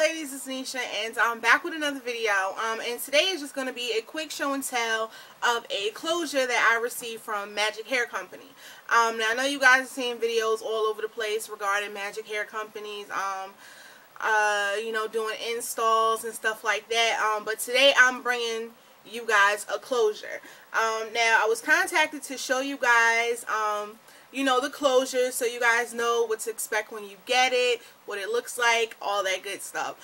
ladies, it's Nisha, and I'm back with another video. And today is just going to be a quick show and tell of a closure that I received from Magic Hair Company. Now I know you guys are seeing videos all over the place regarding Magic Hair Companies, you know, doing installs and stuff like that. But today I'm bringing you guys a closure. Now I was contacted to show you guys, you know, the closure, so you guys know what to expect when you get it, what it looks like, all that good stuff.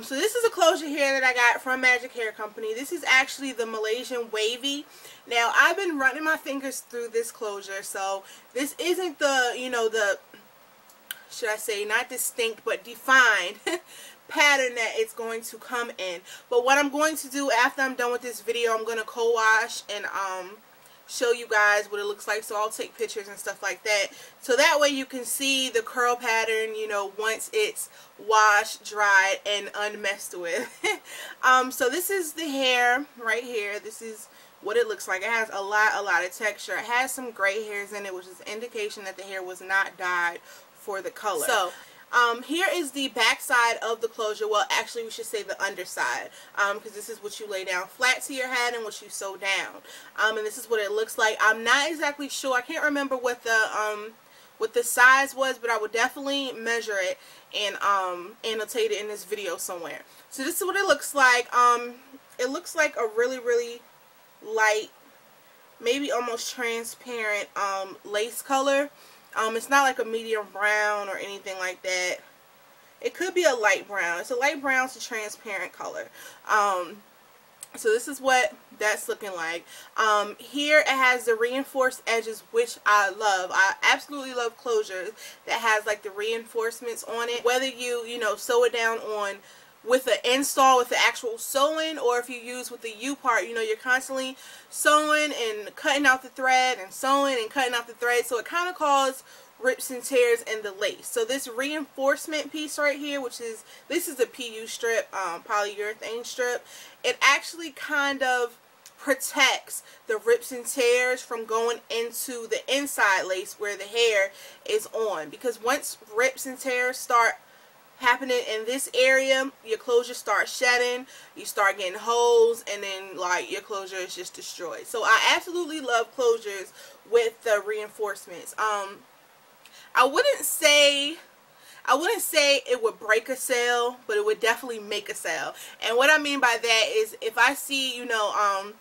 So this is a closure here that I got from Magic Hair Company. This is actually the Malaysian Wavy. Now, I've been running my fingers through this closure, so this isn't the, you know, the, should I say, not distinct, but defined pattern that it's going to come in. But what I'm going to do after I'm done with this video, I'm going to co-wash and, show you guys what it looks like. So I'll take pictures and stuff like that, so that way you can see the curl pattern, you know, once it's washed, dried, and unmessed with. So this is the hair right here. This is what it looks like. It has a lot of texture. It has some gray hairs in it, which is an indication that the hair was not dyed for the color. So here is the back side of the closure. Well, actually we should say the underside, because this is what you lay down flat to your head and what you sew down. And this is what it looks like. I'm not exactly sure. I can't remember what the size was, but I would definitely measure it and annotate it in this video somewhere. So this is what it looks like. It looks like a really light, maybe almost transparent lace color. It's not like a medium brown or anything like that. It could be a light brown. It's a light brown to transparent color. So this is what that's looking like. Here it has the reinforced edges, which I love. I absolutely love closures that has like the reinforcements on it. Whether you know, sew it down on with the install with the actual sewing, or if you use with the U part, you know, you're constantly sewing and cutting out the thread and sewing and cutting out the thread, so it kind of causes rips and tears in the lace. So this reinforcement piece right here, which is, this is a PU strip, polyurethane strip, it actually kind of protects the rips and tears from going into the inside lace where the hair is on, because once rips and tears start happening in this area, your closure starts shedding, you start getting holes, and then like your closure is just destroyed. So I absolutely love closures with the reinforcements. I wouldn't say it would break a sale, but it would definitely make a sale. And what I mean by that is, if I see, you know,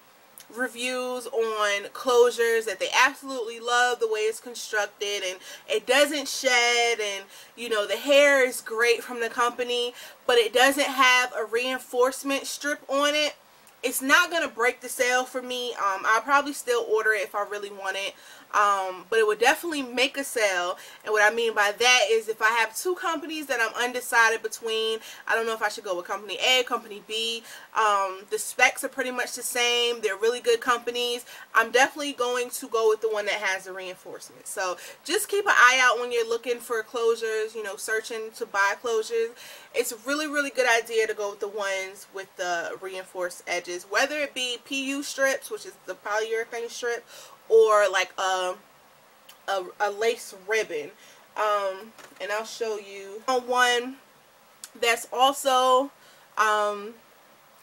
reviews on closures that they absolutely love the way it's constructed and it doesn't shed, and you know, the hair is great from the company, but it doesn't have a reinforcement strip on it, it's not gonna break the sale for me. I'll probably still order it if I really want it, but it would definitely make a sale. And what I mean by that is, if I have two companies that I'm undecided between, I don't know if I should go with company A, company B, the specs are pretty much the same, they're really good companies, I'm definitely going to go with the one that has the reinforcement. So just keep an eye out when you're looking for closures, you know, searching to buy closures. It's a really good idea to go with the ones with the reinforced edges, whether it be PU strips, which is the polyurethane strip, or like a lace ribbon. And I'll show you one that's also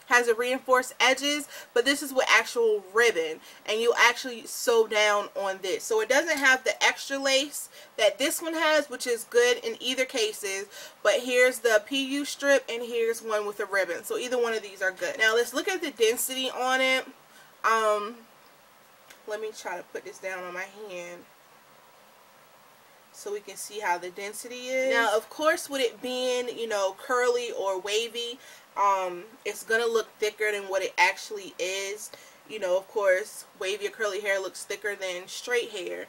has a reinforced edges, but this is with actual ribbon, and you actually sew down on this, so it doesn't have the extra lace that this one has, which is good in either cases. But here's the PU strip, and here's one with a ribbon, so either one of these are good. Now let's look at the density on it. Let me try to put this down on my hand so we can see how the density is. Now, of course, with it being, you know, curly or wavy, it's gonna look thicker than what it actually is. You know, of course, wavy or curly hair looks thicker than straight hair.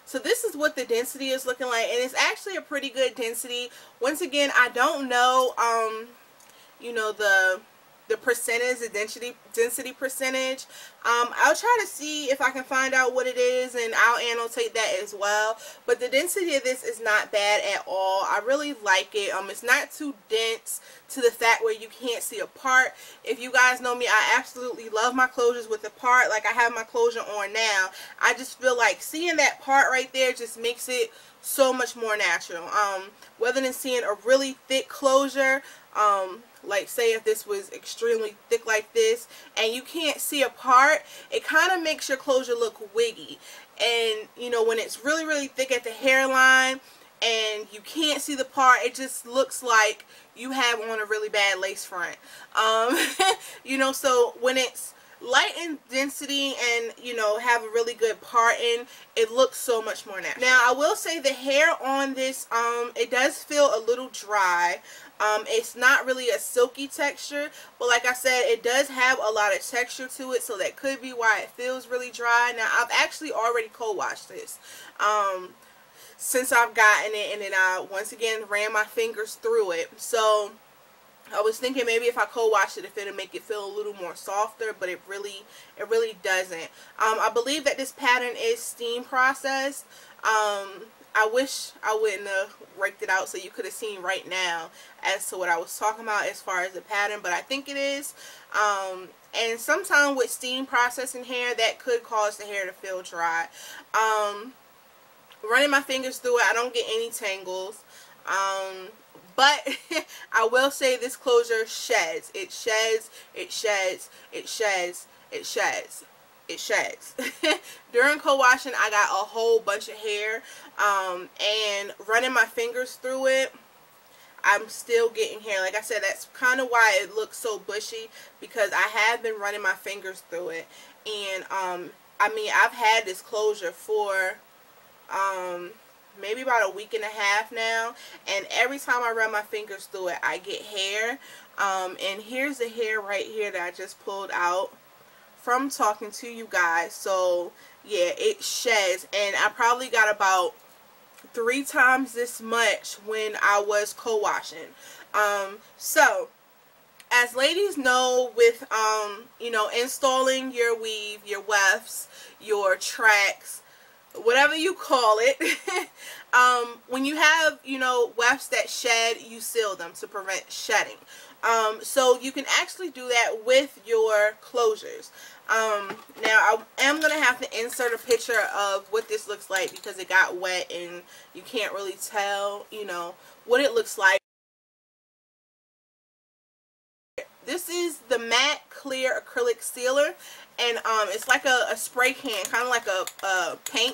So this is what the density is looking like, and it's actually a pretty good density. Once again, I don't know, you know, the the percentage, the density percentage. I'll try to see if I can find out what it is, and I'll annotate that as well. But the density of this is not bad at all. I really like it. It's not too dense to the fact where you can't see a part. If you guys know me, I absolutely love my closures with the part. Like, I have my closure on now. I just feel like seeing that part right there just makes it so much more natural. Whether than seeing a really thick closure, like say if this was extremely thick like this and you can't see a part, it kind of makes your closure look wiggy. And you know, when it's really, really thick at the hairline and you can't see the part, it just looks like you have on a really bad lace front. You know, so when it's light in density and, you know, have a really good parting, it looks so much more natural. Now, I will say the hair on this, it does feel a little dry. It's not really a silky texture, but like I said, it does have a lot of texture to it, so that could be why it feels really dry. Now, I've actually already co-washed this since I've gotten it, and then I once again ran my fingers through it. So I was thinking maybe if I co-wash it, if it'll make it feel a little more softer, but it really doesn't. I believe that this pattern is steam processed. I wish I wouldn't have raked it out so you could have seen right now as to what I was talking about as far as the pattern, but I think it is. And sometimes with steam processing hair, that could cause the hair to feel dry. Running my fingers through it, I don't get any tangles. But I will say this closure sheds. It sheds, it sheds, it sheds, it sheds, it sheds. During co-washing, I got a whole bunch of hair. And running my fingers through it, I'm still getting hair. Like I said, that's kind of why it looks so bushy, because I have been running my fingers through it. And, I mean, I've had this closure for, maybe about a week and a half now, and every time I run my fingers through it, I get hair. And here's the hair right here that I just pulled out from talking to you guys. So yeah, it sheds, and I probably got about 3 times this much when I was co-washing. So as ladies know, with you know, installing your weave, your wefts, your tracks, whatever you call it, when you have, you know, wefts that shed, you seal them to prevent shedding. So you can actually do that with your closures. Now I am going to have to insert a picture of what this looks like, because it got wet and you can't really tell, you know, what it looks like. This is the matte clear acrylic sealer, and it's like a spray can, kind of like a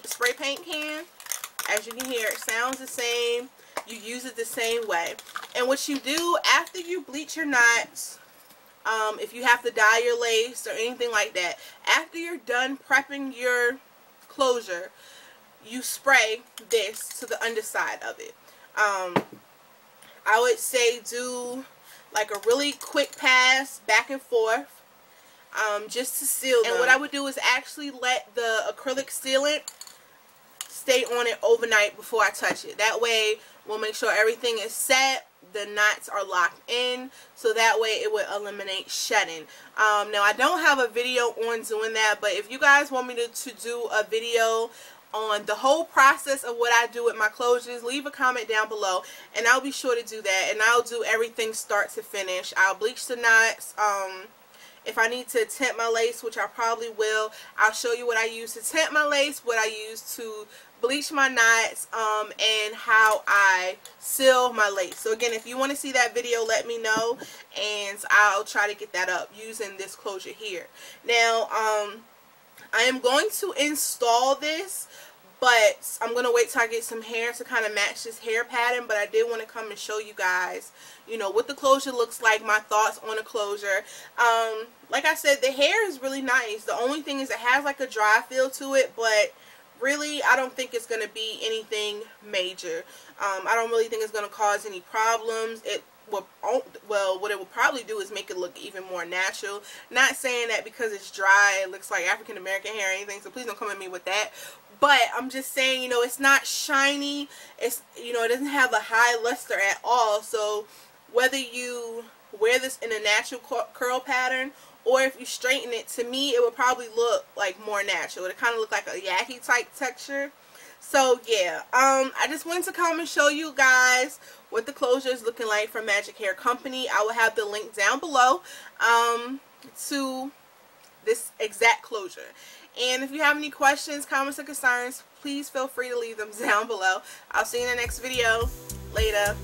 spray paint can. As you can hear, it sounds the same. You use it the same way. And what you do after you bleach your knots, if you have to dye your lace or anything like that, after you're done prepping your closure, you spray this to the underside of it. I would say do like a really quick pass back and forth, just to seal them. And what I would do is actually let the acrylic sealant stay on it overnight before I touch it. That way we'll make sure everything is set, the knots are locked in, so that way it would eliminate shedding. Now I don't have a video on doing that, but if you guys want me to do a video on the whole process of what I do with my closures, leave a comment down below and I'll be sure to do that. And I'll do everything start to finish. I'll bleach the knots. If I need to tint my lace, which I probably will, I'll show you what I use to tint my lace, what I use to bleach my knots, and how I seal my lace. So again, if you want to see that video, let me know and I'll try to get that up using this closure here. Now, I am going to install this, but I'm going to wait till I get some hair to kind of match this hair pattern. But I did want to come and show you guys, you know, what the closure looks like, my thoughts on the closure. Like I said, the hair is really nice. The only thing is it has like a dry feel to it, but really I don't think it's going to be anything major. I don't really think it's going to cause any problems. Well, what it will probably do is make it look even more natural. Not saying that because it's dry it looks like African American hair or anything, so please don't come at me with that. But I'm just saying, you know, it's not shiny. It's, you know, it doesn't have a high luster at all. So whether you wear this in a natural curl pattern or if you straighten it, to me it would probably look like more natural. It kind of look like a yaki type texture. So yeah, I just wanted to come and show you guys what the closure is looking like from Magic Hair Company. I will have the link down below to this exact closure. And if you have any questions, comments, or concerns, please feel free to leave them down below. I'll see you in the next video. Later.